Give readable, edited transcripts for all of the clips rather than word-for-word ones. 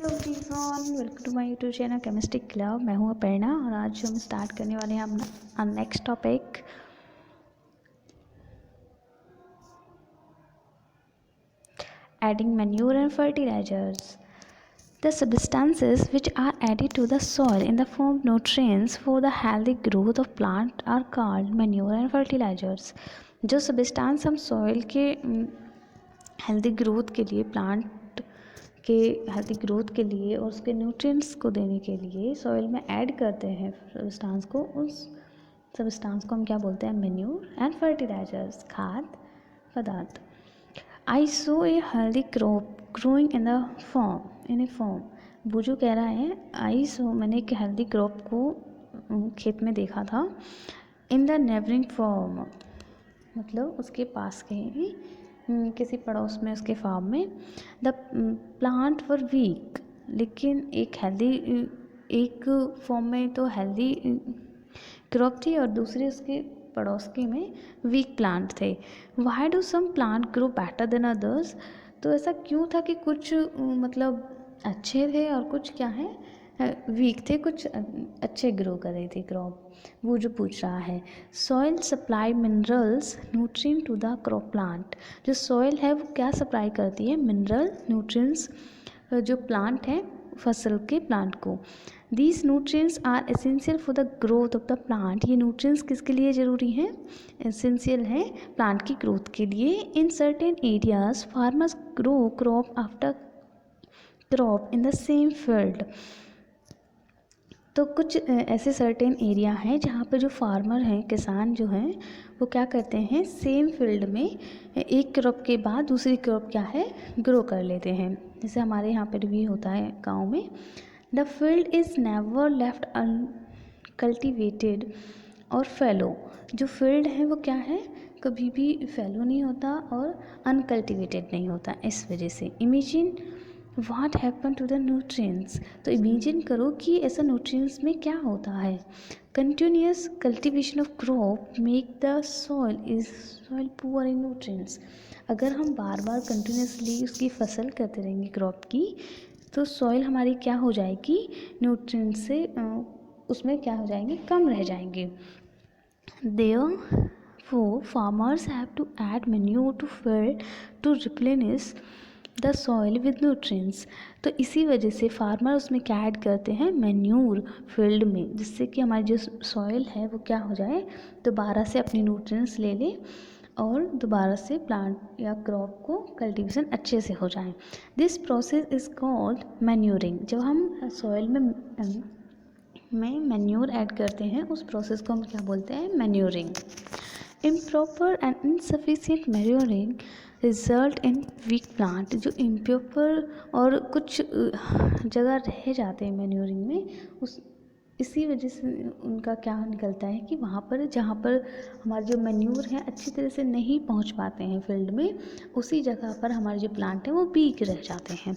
Welcome to my YouTube channel chemistry club. मैं हूँ अपर्णा और आज हम स्टार्ट करने वाले हैं अपना next topic adding manure and fertilisers. The substances which are added to the soil in the form of nutrients for the healthy growth of plant are called manure and fertilizers। जो substance हम soil के healthy growth के लिए, plant के healthy growth के लिए और उसके न्यूट्रिएंट्स को देने के लिए सॉइल में ऐड करते हैं सब्सटेंस को, उस सब्सटेंस को हम क्या बोलते हैं? मैन्योर एंड फर्टिलाइजर्स, खाद पदार्थ। I saw a healthy crop growing in a farm. बुजू कह रहा है आई सो, मैंने एक हेल्दी क्रॉप को खेत में देखा था। इन द नेबरिंग फॉर्म, मतलब उसके पास के किसी पड़ोस में, उसके फार्म में। द प्लांट वर वीक, लेकिन एक फॉर्म में तो हेल्दी क्रॉप थी और दूसरी उसके पड़ोस के में वीक प्लांट थे। Why do some plant grow better than others? तो ऐसा क्यों था कि कुछ मतलब अच्छे थे और कुछ क्या है, वीक थे, कुछ अच्छे ग्रो कर रही थी क्रॉप। वो जो पूछ रहा है, soil supply minerals nutrient to the crop plant. जो सॉइल है वो क्या सप्लाई करती है? मिनरल न्यूट्रिएंट्स जो प्लांट है, फसल के प्लांट को। These nutrients are essential for the growth of the plant. ये न्यूट्रिएंट्स किसके लिए ज़रूरी हैं? एसेंशियल है प्लांट की ग्रोथ के लिए। In certain areas farmers grow crop after crop in the same field. तो कुछ ऐसे सर्टेन एरिया हैं जहाँ पे जो फार्मर हैं, किसान जो हैं, वो क्या करते हैं? सेम फील्ड में एक क्रॉप के बाद दूसरी क्रॉप क्या है, ग्रो कर लेते हैं। जैसे हमारे यहाँ पर भी होता है गांव में। The field is never left uncultivated और फैलो। जो फील्ड है वो क्या है, कभी भी फैलो नहीं होता और अनकल्टिवेटेड नहीं होता। इस वजह से imagine what happen to the nutrients. तो इमेजिन करो कि ऐसा न्यूट्रिएंट्स में क्या होता है। Continuous cultivation of crop make the soil poor in nutrients. अगर हम बार बार कंटिन्यूसली उसकी फसल करते रहेंगे क्रॉप की, तो सॉइल हमारी क्या हो जाएगी? न्यूट्रिएंट्स से उसमें क्या हो जाएंगे? कम रह जाएंगे। Therefore, farmers have to add manure to field to replenish the soil with nutrients. तो इसी वजह से फार्मर उसमें क्या ऐड करते हैं? मैन्यूर फील्ड में, जिससे कि हमारी जो सॉइल है वो क्या हो जाए, दोबारा से अपनी न्यूट्रिएंट्स ले ले और दोबारा से प्लांट या क्रॉप को कल्टीवेशन अच्छे से हो जाए। This process is called manuring. जब हम सॉइल में मैन्यूर ऐड करते हैं, उस प्रोसेस को हम क्या बोलते हैं? Manuring. Improper and insufficient manuring result in weak plant. जो इम्प्रॉपर और कुछ जगह रह जाते हैं मैन्यूरिंग में, इसी वजह से उनका क्या निकलता है कि वहाँ पर जहाँ पर हमारे जो मैन्यूर हैं अच्छी तरह से नहीं पहुँच पाते हैं फील्ड में, उसी जगह पर हमारे जो प्लांट हैं वो वीक रह जाते हैं।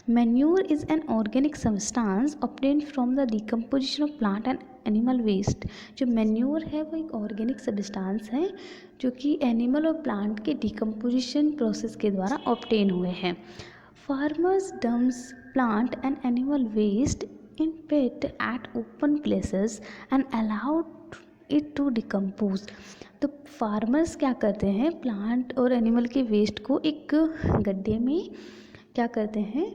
Manure is an organic substance obtained from the decomposition of plant and animal waste. जो मैन्यूर है वो एक ऑर्गेनिक सब्सटेंस है जो कि एनिमल और प्लांट के डिकम्पोजिशन प्रोसेस के द्वारा ऑब्टेन हुए हैं। Farmers dumps plant and animal waste in pit at open places and allowed it to decompose। तो फार्मर्स क्या करते हैं? प्लांट और एनिमल के वेस्ट को एक गड्ढे में क्या करते हैं?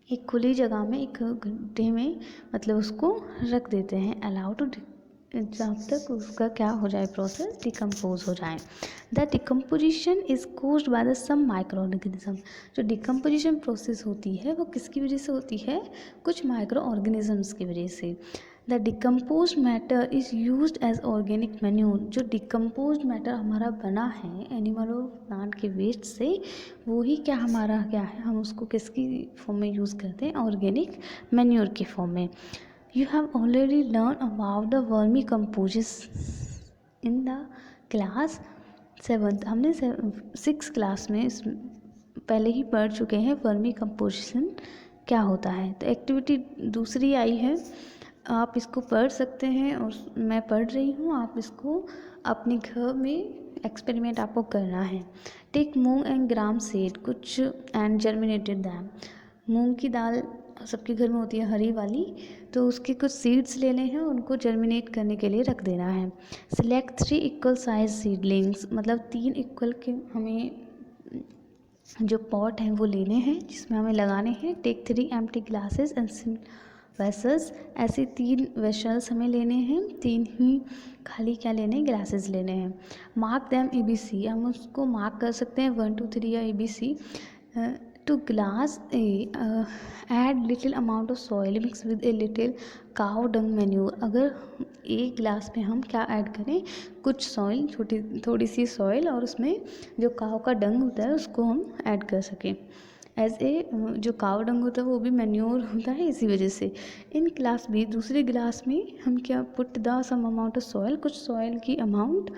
एक खुली जगह में, एक गड्ढे में मतलब उसको रख देते हैं, अलाउ टू, जब तक उसका क्या हो जाए, प्रोसेस डिकम्पोज हो जाए। The decomposition is caused by the some micro organism. जो डिकम्पोजिशन प्रोसेस होती है वो किसकी वजह से होती है? कुछ माइक्रो ऑर्गेनिजम्स की वजह से। The decompose matter is use as organic manure. जो डिकम्पोज मैटर हमारा बना है एनिमल और प्लांट के वेस्ट से, वो ही क्या हमारा क्या है, हम उसको किसकी फॉर्म में यूज़ करते हैं? ऑर्गेनिक मैन्यूर की फॉर्म में। You have already learned about the vermicomposition in the class 7th। हमने 6th क्लास में इस पहले ही पढ़ चुके हैं वर्मी कंपोजिशन क्या होता है। तो एक्टिविटी दूसरी आई है, आप इसको पढ़ सकते हैं और मैं पढ़ रही हूँ, आप इसको अपने घर में एक्सपेरिमेंट आपको करना है। Take moong and gram seed कुछ एंड जर्मिनेटेड दैम। मूंग की दाल सबके घर में होती है हरी वाली, तो उसके कुछ सीड्स लेने हैं, उनको जर्मिनेट करने के लिए रख देना है। सिलेक्ट 3 इक्वल साइज सीडलिंग्स, मतलब 3 इक्वल के हमें जो पॉट हैं वो लेने हैं जिसमें हमें लगाने हैं। Take 3 empty glasses and vessels, ऐसे 3 वेसल्स हमें लेने हैं, 3 ही खाली क्या लेने, ग्लासेस लेने हैं। मार्क दैम ABC, हम उसको मार्क कर सकते हैं 1 2 3 या ABC। To glass A add little amount of soil mix with a little cow dung manure. अगर एक ग्लास में हम क्या ऐड करें, कुछ सॉइल, छोटी थोड़ी सी सॉइल, और उसमें जो काव का डंग होता है उसको हम ऐड कर सकें। एज ए जो काव डंग होता है वो भी मैन्योर होता है, इसी वजह से। इन ग्लास भी दूसरे ग्लास में हम क्या put the some amount of soil, कुछ सॉइल की amount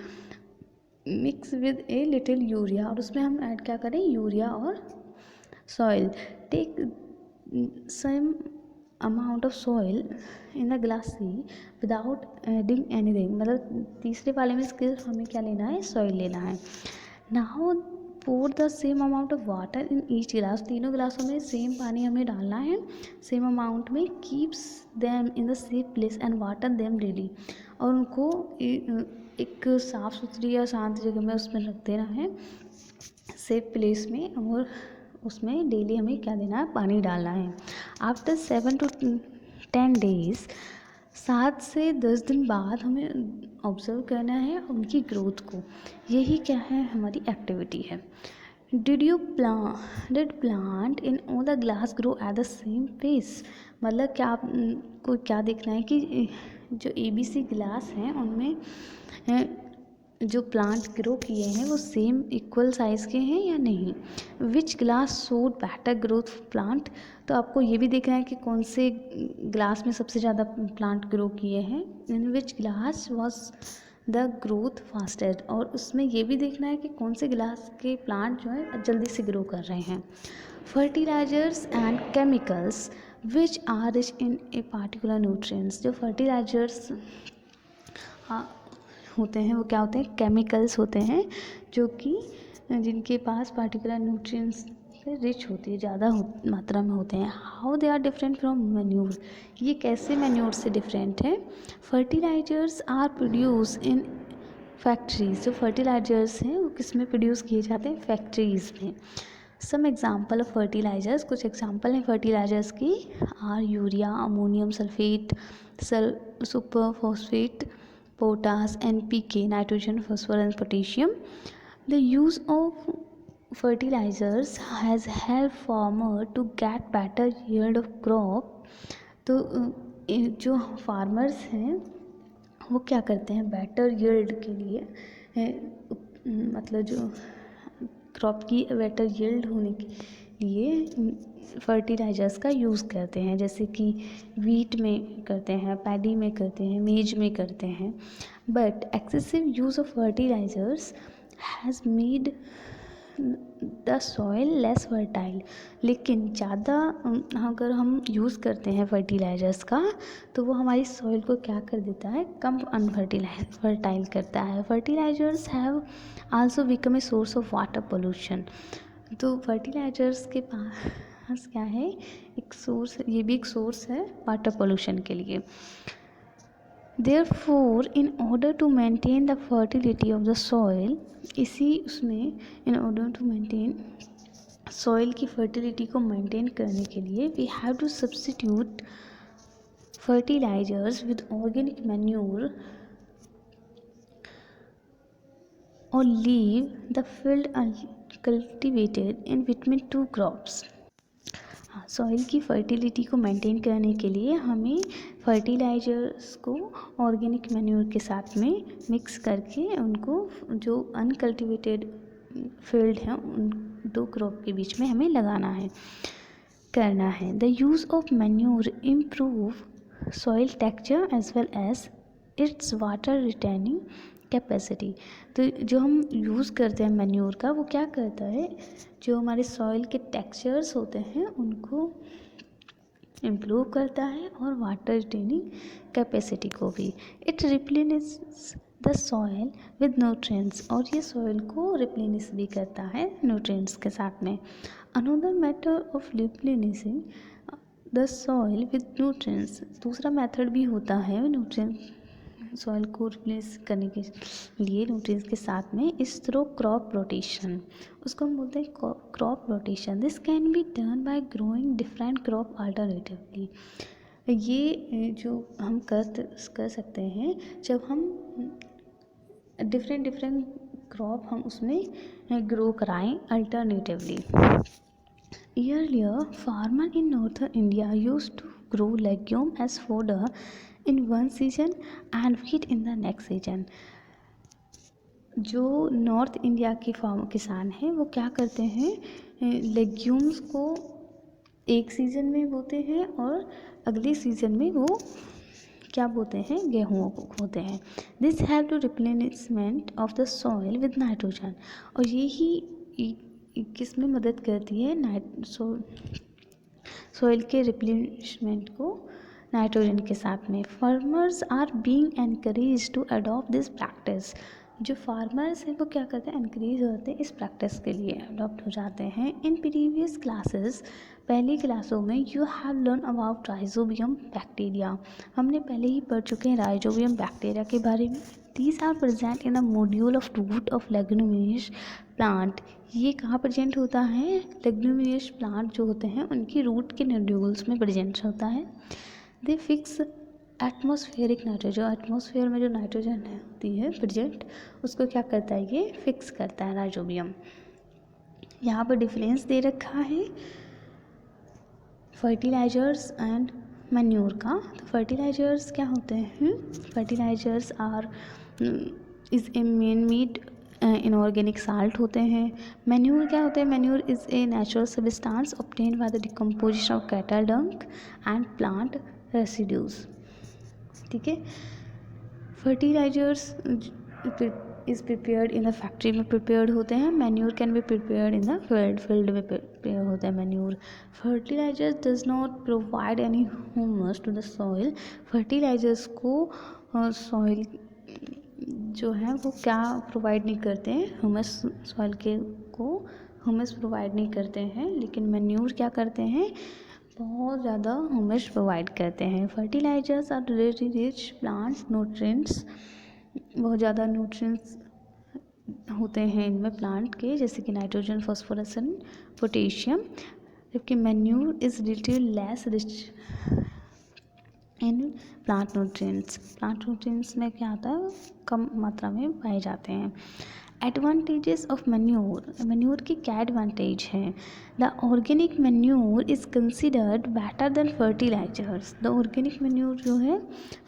mix with a little urea, और उसमें हम ऐड क्या करें, यूरिया और soil. Take some amount of soil in the glass C without adding anything, मतलब तीसरे वाले में सिर्फ हमें क्या लेना है, सॉइल लेना है। Now pour the same amount of water in each glass, तीनों ग्लासों में सेम पानी हमें डालना है, सेम अमाउंट में। Keeps them in the safe place and water them daily, और उनको एक साफ़ सुथरी या शांत जगह में उसमें रख देना है, सेफ प्लेस में, और उसमें डेली हमें क्या देना है, पानी डालना है। आफ्टर 7 to 10 days, 7 से 10 दिन बाद हमें ऑब्ज़र्व करना है उनकी ग्रोथ को। यही क्या है, हमारी एक्टिविटी है। Did plant in all the glass grow at the same pace, मतलब क्या आपको क्या देखना है कि जो ABC ग्लास हैं उनमें जो प्लांट ग्रो किए हैं वो सेम इक्वल साइज़ के हैं या नहीं। Which glass showed better growth plant, तो आपको ये भी देखना है कि कौन से ग्लास में सबसे ज़्यादा प्लांट ग्रो किए हैं। In which glass was the growth fastest, और उसमें ये भी देखना है कि कौन से ग्लास के प्लांट जो है जल्दी से ग्रो कर रहे हैं। Fertilisers and chemicals which are rich in a particular nutrients, जो फर्टिलाइजर्स होते हैं वो क्या होते हैं, केमिकल्स होते हैं, जो कि जिनके पास पार्टिकुलर न्यूट्रिएंट्स से रिच होती है, ज़्यादा मात्रा में होते हैं। How they are different from manure, ये कैसे मैन्योर से डिफरेंट है। Fertilisers are produce in factories, जो फर्टिलाइजर्स हैं वो किस में प्रोड्यूस किए जाते हैं, फैक्ट्रीज में। सम एग्जाम्पल ऑफ फर्टिलाइजर्स, कुछ एग्जाम्पल हैं फर्टिलाइजर्स की, are urea, ammonium sulphate, super phosphate, potash, NPK, nitrogen, phosphorus and potassium. The use of fertilizers has helped farmer to get better yield of crop. तो जो farmers हैं वो क्या करते हैं, बेटर यील्ड के लिए, मतलब जो क्रॉप की बेटर यील्ड होने के लिए फर्टिलाइजर्स का यूज़ करते हैं, जैसे कि वीट में करते हैं, पैडी में करते हैं, मेज में करते हैं। But excessive use of fertilizers has made the soil less fertile, लेकिन ज़्यादा अगर हम यूज़ करते हैं फर्टिलाइजर्स का तो वो हमारी सॉइल को क्या कर देता है, कम फर्टाइल करता है। Fertilizers have also become a source of water pollution, तो फर्टिलाइजर्स के पास क्या है, एक सोर्स, ये भी एक सोर्स है वाटर पोल्यूशन के लिए। Therefore, in order to maintain the fertility of the soil, इसी उसमें in order to maintain soil की fertility को maintain करने के लिए we have to substitute fertilizers with organic manure or leave the field uncultivated in between two crops. Soil की fertility को maintain करने के लिए हमें फर्टिलाइजर्स को ऑर्गेनिक मैन्योर के साथ में मिक्स करके उनको जो अनकल्टिवेटेड फील्ड हैं उन 2 क्रॉप के बीच में हमें लगाना है, करना है। The use of manure improve soil texture as well as its water retaining capacity, तो जो हम यूज़ करते हैं मैन्योर का वो क्या करता है, जो हमारे सॉइल के टेक्सचर्स होते हैं उनको इम्प्रूव करता है और वाटर रिटेनिंग कैपेसिटी को भी। It replenishes the soil with nutrients, और ये सॉइल को रिप्लेनिश भी करता है न्यूट्रिएंट्स के साथ में। Another method of replenishing the soil with nutrients, दूसरा मेथड भी होता है न्यूट्रिएंट सॉइल को रिप्लेस करने के लिए न्यूट्रिएंट्स के साथ में, इस थ्रू क्रॉप रोटेशन, उसको हम बोलते हैं crop rotation. This can be done by growing different crop alternatively. ये जो हम कर सकते हैं जब हम डिफरेंट क्रॉप हम उसमें ग्रो कराएं alternatively. Earlier, farmers in northern India used to grow legume as fodder in one season and wheat in the next season. जो नॉर्थ इंडिया के किसान हैं वो क्या करते हैं, लेग्यूम्स को एक सीज़न में बोते हैं और अगले सीज़न में वो क्या बोते हैं, गेहूँ को बोते हैं। This help to replenishment of the soil with nitrogen, और यही किस में मदद करती है, सॉइल के रिप्लेनिशमेंट को नाइट्रोजन के साथ में। Farmers are being encourage to adopt this practice, जो फार्मर्स हैं वो क्या करते हैं, एनकरेज होते हैं इस प्रैक्टिस के लिए, अडॉप्ट हो जाते हैं। इन प्रीवियस क्लासेस, पहली क्लासों में you have learn about rhizobium bacteria, हमने पहले ही पढ़ चुके हैं राइजोबियम बैक्टीरिया के बारे में। These are present in the module of root of leguminous plant, ये कहाँ प्रेजेंट होता है, लेग्यूमिनेस प्लांट जो होते हैं उनकी रूट के नोड्यूल्स में प्रेजेंट होता है। दे फिक्स एटमॉस्फेरिक नाइट्रोजन, जो एटमॉस्फेयर में जो नाइट्रोजन होती है प्रेजेंट, उसको क्या करता है, ये फिक्स करता है राइजोबियम। यहाँ पर डिफरेंस दे रखा है फर्टिलाइजर्स एंड मैन्योर का। तो फर्टिलाइजर्स क्या होते हैं, fertilizers are is a man made inorganic salt होते हैं। मैन्योर क्या होते हैं, manure is a natural substance obtained by the decomposition of cattle dung and plant residues. ठीक है, fertilizers is prepared in the factory में प्रिपेयर्ड होते हैं, manure can be prepared in the field में प्रिपेयर होता है manure. Fertilizers does not provide any humus to the soil, fertilizers को soil जो है वो क्या प्रोवाइड नहीं करते हैं, ह्यूमस सॉइल के को ह्यूमस प्रोवाइड नहीं करते हैं, लेकिन मैन्योर क्या करते हैं, बहुत ज़्यादा ह्यूमस प्रोवाइड करते हैं। Fertilizers are rich plants nutrients, बहुत ज़्यादा न्यूट्रिएंट्स होते हैं इनमें प्लांट के, जैसे कि नाइट्रोजन, फॉस्फोरस एंड पोटेशियम, जबकि manure is little less rich in plant nutrients. Plant nutrients में क्या आता है, कम मात्रा में पाए जाते हैं। एडवांटेजेस ऑफ मैन्योर, मैन्योर की क्या एडवांटेज हैं, the organic manure is considered better than fertilizers, the organic manure जो है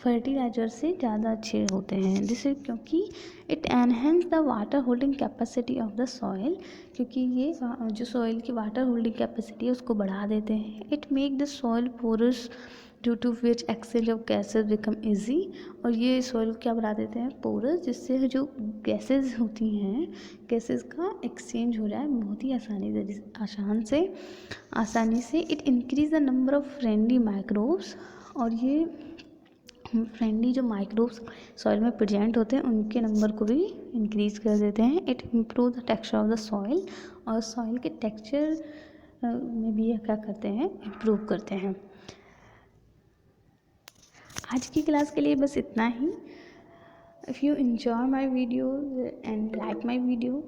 फर्टिलाइजर से ज़्यादा अच्छे होते हैं, जिससे क्योंकि it enhance the water holding capacity of the soil, क्योंकि ये जो सॉइल की वाटर होल्डिंग कैपेसिटी है उसको बढ़ा देते हैं। It make the soil porous due to which exchange of gases become easy, और ये सॉइल क्या बना देते हैं, पोरस, जिससे जो गैसेज होती हैं गैसेज का एक्सचेंज हो रहा है बहुत ही आसानी से। It increase the number of friendly microbes, और ये फ्रेंडली जो माइक्रोब्स सॉइल में प्रेजेंट होते हैं उनके नंबर को भी इंक्रीज कर देते हैं। It improve the texture of the soil, और सॉइल के टेक्सचर में भी क्या करते हैं, इम्प्रूव करते हैं। आज की क्लास के लिए बस इतना ही। If you enjoy my video and like my video,